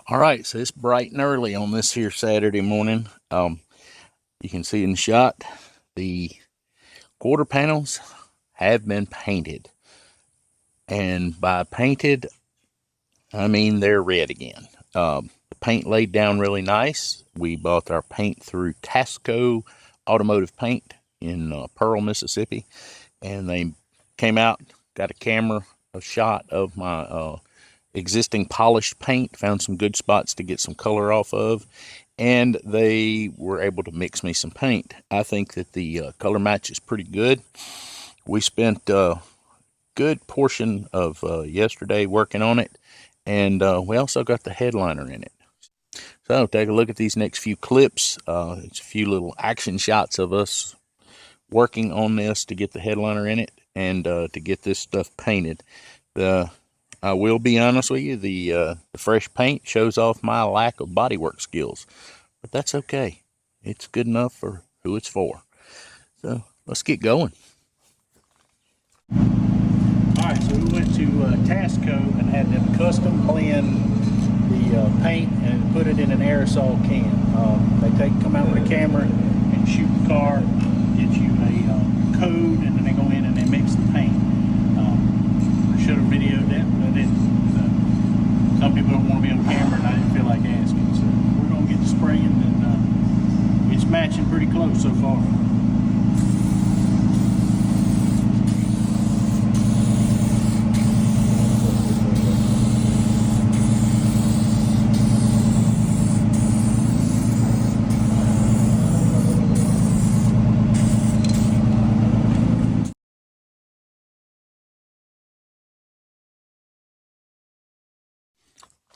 All right, so it's bright and early on this here Saturday morning. You can see in the shot the quarter panels have been painted, and by painted I mean they're red again. The paint laid down really nice. We bought our paint through Tasco Automotive Paint in Pearl, Mississippi, and they came out, got a shot of my existing polished paint, found some good spots to get some color off of, and they were able to mix me some paint. I think that the color match is pretty good. We spent a good portion of yesterday working on it, and we also got the headliner in it. So take a look at these next few clips. It's a few little action shots of us working on this to get the headliner in it and to get this stuff painted. I will be honest with you, the fresh paint shows off my lack of bodywork skills, but that's okay. It's good enough for who it's for. So let's get going. All right, so we went to Tasco and had them custom blend the paint and put it in an aerosol can. They come out with a camera and shoot the car, get you a code, and then they go in and they mix the paint. I should have videoed that, but I didn't. Some people don't want to be on camera, and I didn't feel like asking. So we're going to get to spraying, and it's matching pretty close so far.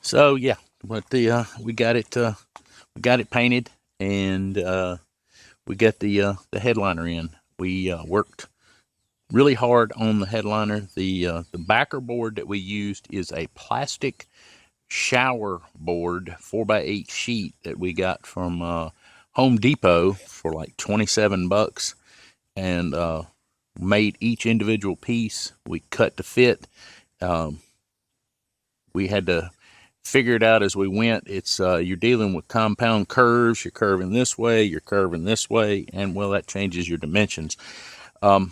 So yeah, but we got it painted, and we got the headliner in. We worked really hard on the headliner. The backer board that we used is a plastic shower board 4x8 sheet that we got from Home Depot for like 27 bucks, and made each individual piece. We cut to fit. We had to figure it out as we went. It's you're dealing with compound curves. You're curving this way, you're curving this way, and well, that changes your dimensions. Now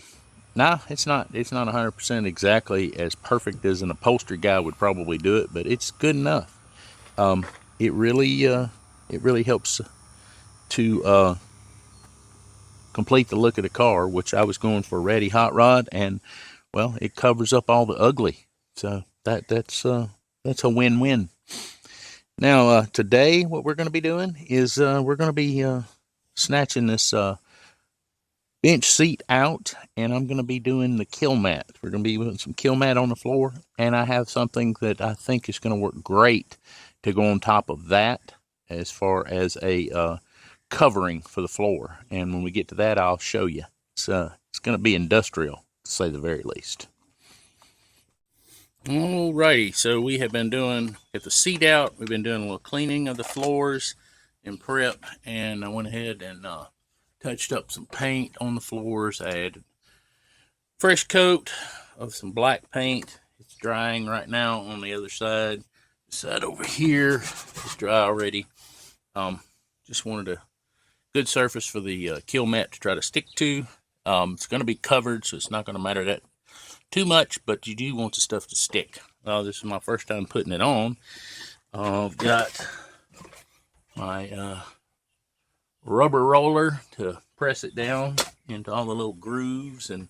it's not 100% exactly as perfect as an upholstery guy would probably do it, but it's good enough. It really helps to complete the look of the car, which I was going for Ready Hot Rod, and well, it covers up all the ugly. So that's a win-win. Now, today, what we're going to be doing is we're going to be snatching this bench seat out, and I'm going to be doing the kill mat. We're going to be putting some kill mat on the floor, and I have something that I think is going to work great to go on top of that as far as a covering for the floor. And when we get to that, I'll show you. It's going to be industrial, to say the very least. Alrighty, so we have been get the seat out. We've been doing a little cleaning of the floors and prep, and I went ahead and touched up some paint on the floors. I added fresh coat of some black paint. It's drying right now on the other side. The side over here is dry already. Just wanted a good surface for the kill mat to try to stick to. It's going to be covered, so it's not going to matter that too much, but you do want the stuff to stick. This is my first time putting it on. I've got my rubber roller to press it down into all the little grooves and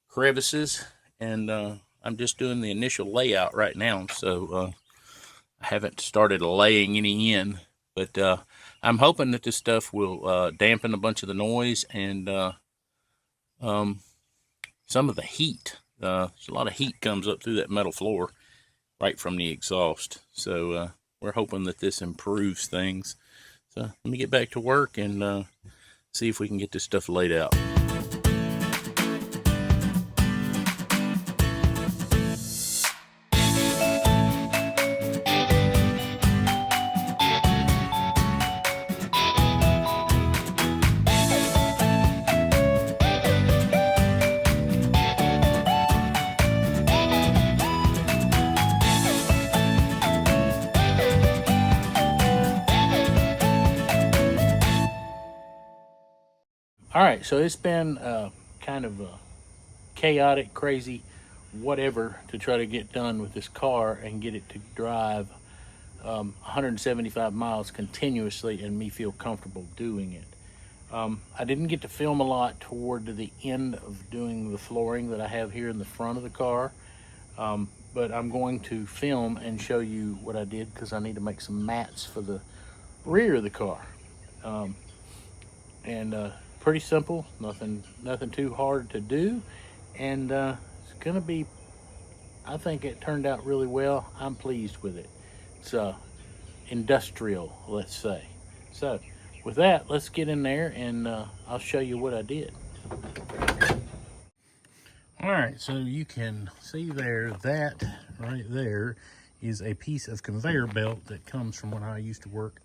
crevices, and I'm just doing the initial layout right now, so I haven't started laying any in, but I'm hoping that this stuff will dampen a bunch of the noise and some of the heat. There's a lot of heat comes up through that metal floor right from the exhaust. So we're hoping that this improves things. So let me get back to work and see if we can get this stuff laid out. All right, so it's been kind of a chaotic, crazy, whatever to try to get done with this car and get it to drive 175 miles continuously and me feel comfortable doing it. I didn't get to film a lot toward the end of doing the flooring that I have here in the front of the car, but I'm going to film and show you what I did because I need to make some mats for the rear of the car. And pretty simple, nothing too hard to do, and it's gonna be, I think it turned out really well. I'm pleased with it. It's industrial, let's say. So with that, let's get in there and I'll show you what I did. All right, so you can see there, that right there is a piece of conveyor belt that comes from when I used to work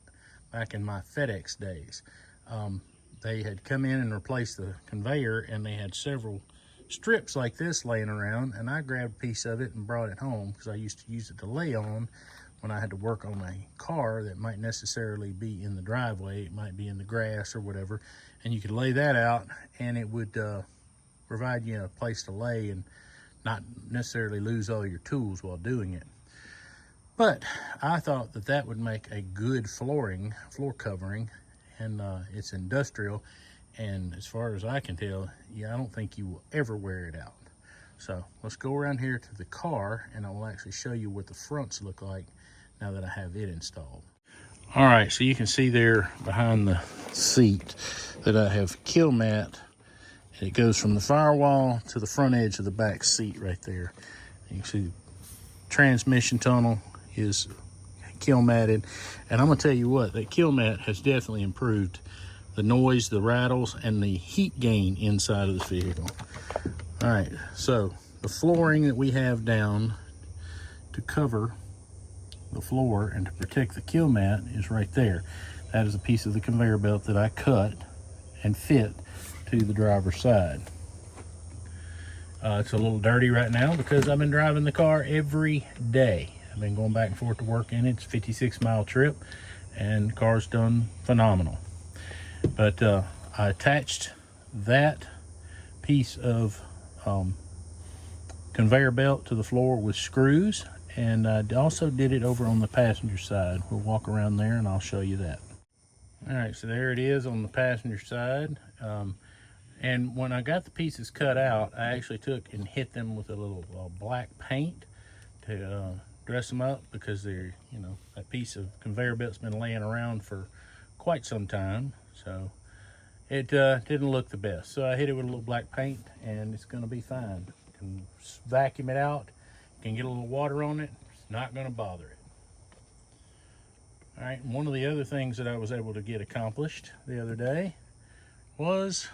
back in my FedEx days. They had come in and replaced the conveyor, and they had several strips like this laying around, and I grabbed a piece of it and brought it home because I used to use it to lay on when I had to work on a car that might necessarily be in the driveway. It might be in the grass or whatever, and you could lay that out, and it would provide you a place to lay and not necessarily lose all your tools while doing it. But I thought that that would make a good floor covering, and it's industrial, and as far as I can tell, yeah, I don't think you will ever wear it out. So let's go around here to the car, and I will actually show you what the fronts look like now that I have it installed. All right, so you can see there behind the seat that I have kill mat. It goes from the firewall to the front edge of the back seat right there. You can see the transmission tunnel is kill matted, and I'm gonna tell you what, that kill mat has definitely improved the noise, the rattles, and the heat gain inside of this vehicle. All right, so the flooring that we have down to cover the floor and to protect the kill mat is right there. That is a piece of the conveyor belt that I cut and fit to the driver's side. It's a little dirty right now because I've been driving the car every day. I've been going back and forth to work in it. It's a 56-mile trip, and the car's done phenomenal. But I attached that piece of conveyor belt to the floor with screws, and I also did it over on the passenger side. We'll walk around there and I'll show you that. All right, so there it is on the passenger side. And when I got the pieces cut out, I actually took and hit them with a little black paint to dress them up, because they're, you know, that piece of conveyor belt's been laying around for quite some time, so it didn't look the best. So I hit it with a little black paint, and it's going to be fine. You can vacuum it out, you can get a little water on it, it's not going to bother it. All right, and one of the other things that I was able to get accomplished the other day was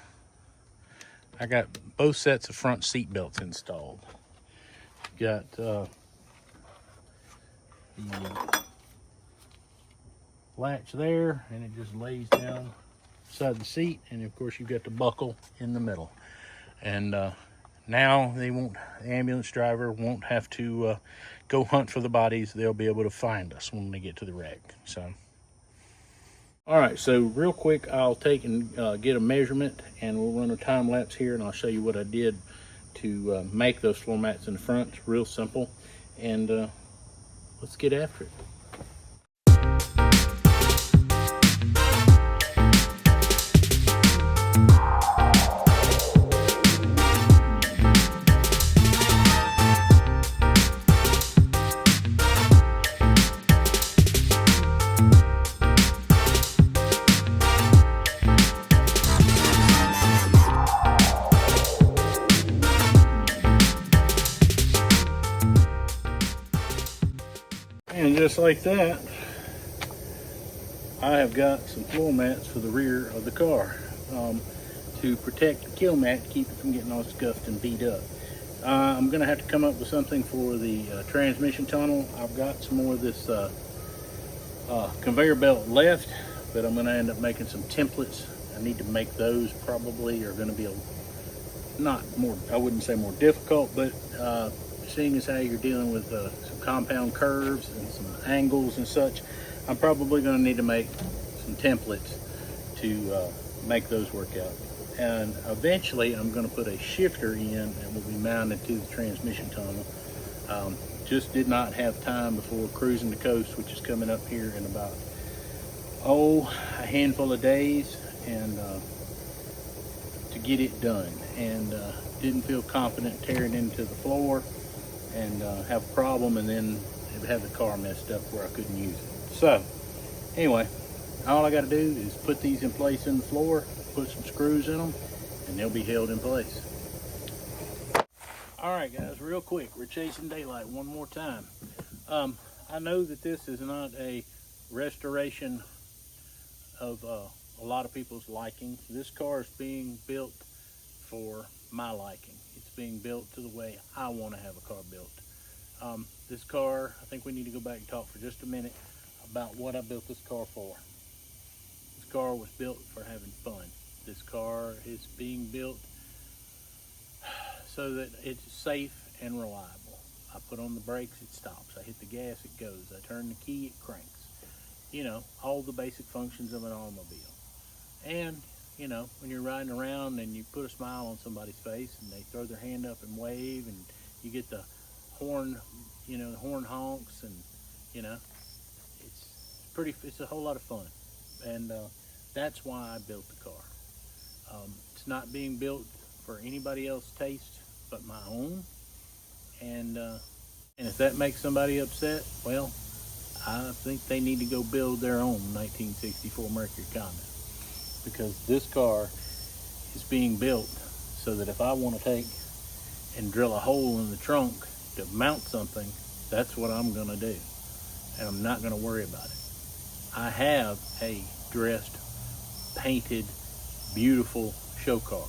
I got both sets of front seat belts installed. Got the latch there, and it just lays down beside the seat, and of course you've got the buckle in the middle. And now the ambulance driver won't have to go hunt for the bodies. They'll be able to find us when they get to the wreck. So all right, so real quick, I'll take and get a measurement, and we'll run a time lapse here, and I'll show you what I did to make those floor mats in the front. It's real simple, and let's get after it. And just like that, I have got some floor mats for the rear of the car to protect the kill mat, to keep it from getting all scuffed and beat up. I'm going to have to come up with something for the transmission tunnel. I've got some more of this conveyor belt left, but I'm going to end up making some templates. I need to make those. Probably are going to be I wouldn't say more difficult, but seeing as how you're dealing with some compound curves and some angles and such, I'm probably going to need to make some templates to make those work out. And eventually I'm going to put a shifter in that will be mounted to the transmission tunnel. Just did not have time before cruising the coast, which is coming up here in about a handful of days, and to get it done, and didn't feel confident tearing into the floor and have a problem and then have the car messed up where I couldn't use it. So anyway, all I got to do is put these in place in the floor, put some screws in them, and they'll be held in place. All right, guys, real quick, we're chasing daylight one more time. I know that this is not a restoration of a lot of people's liking. This car is being built for my liking. It's being built to the way I want to have a car built. This car, I think we need to go back and talk for just a minute about what I built this car for. This car was built for having fun. This car is being built so that it's safe and reliable. I put on the brakes, it stops. I hit the gas, it goes. I turn the key, it cranks. You know, all the basic functions of an automobile. And, you know, when you're riding around and you put a smile on somebody's face and they throw their hand up and wave, and you get the horn, you know, the horn honks, and, you know, it's a whole lot of fun. And that's why I built the car. It's not being built for anybody else's taste but my own. And if that makes somebody upset, well, I think they need to go build their own 1964 Mercury Comet, because this car is being built so that if I want to take and drill a hole in the trunk to mount something, that's what I'm going to do, and I'm not going to worry about it. I have a dressed, painted, beautiful show car.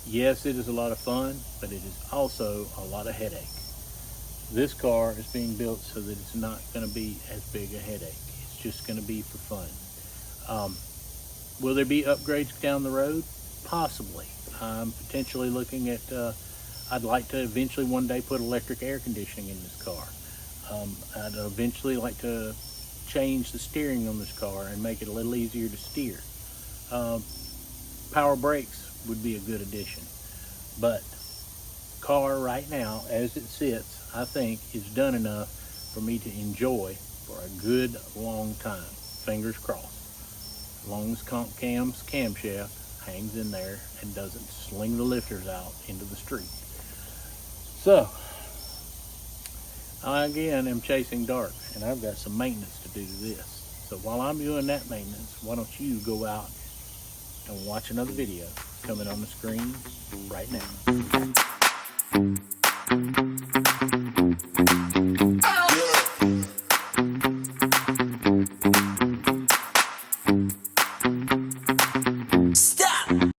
Yes, it is a lot of fun, but it is also a lot of headache. This car is being built so that it's not going to be as big a headache. It's just going to be for fun. Will there be upgrades down the road? Possibly. I'm potentially looking at, I'd like to eventually one day put electric air conditioning in this car. I'd eventually like to change the steering on this car and make it a little easier to steer. Power brakes would be a good addition. But car right now, as it sits, I think is done enough for me to enjoy for a good long time. Fingers crossed. As long as Cam's camshaft hangs in there and doesn't sling the lifters out into the street. So, I again am chasing dark, and I've got some maintenance to do to this. So while I'm doing that maintenance, why don't you go out and watch another video coming on the screen right now.